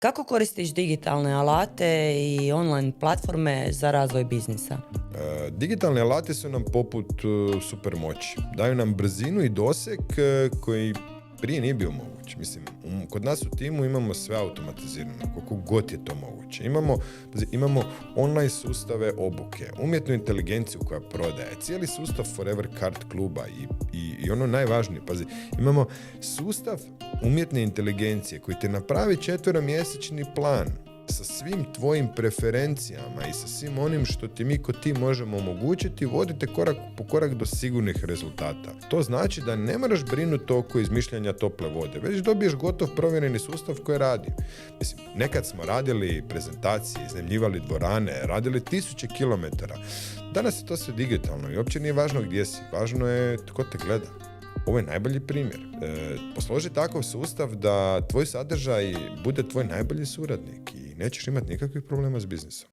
Kako koristiš digitalne alate i online platforme za razvoj biznisa? Digitalni alati su nam poput supermoći. Daju nam brzinu i doseg koji prije nije bio moguć. Mislim, kod nas u timu imamo sve automatizirano, koliko god je to moguće. Imamo online sustave obuke, umjetnu inteligenciju koja prodaje, cijeli sustav Forever Card kluba i ono najvažnije, imamo sustav umjetne inteligencije koji te napravi 4-mjesečni plan sa svim tvojim preferencijama i sa svim onim što ti mi ko ti možemo omogućiti, vodite korak po korak do sigurnih rezultata. To znači da ne moraš brinuti oko izmišljanja tople vode, već dobiješ gotov provjereni sustav koji radi. Mislim, nekad smo radili prezentacije, iznajmljivali dvorane, radili 1000 kilometara. Danas je to sve digitalno i uopće nije važno gdje si, važno je tko te gleda. Ovo je najbolji primjer. Posloži takav sustav da tvoj sadržaj bude tvoj najbolji suradnik i nećeš imati nikakvih problema s biznisom.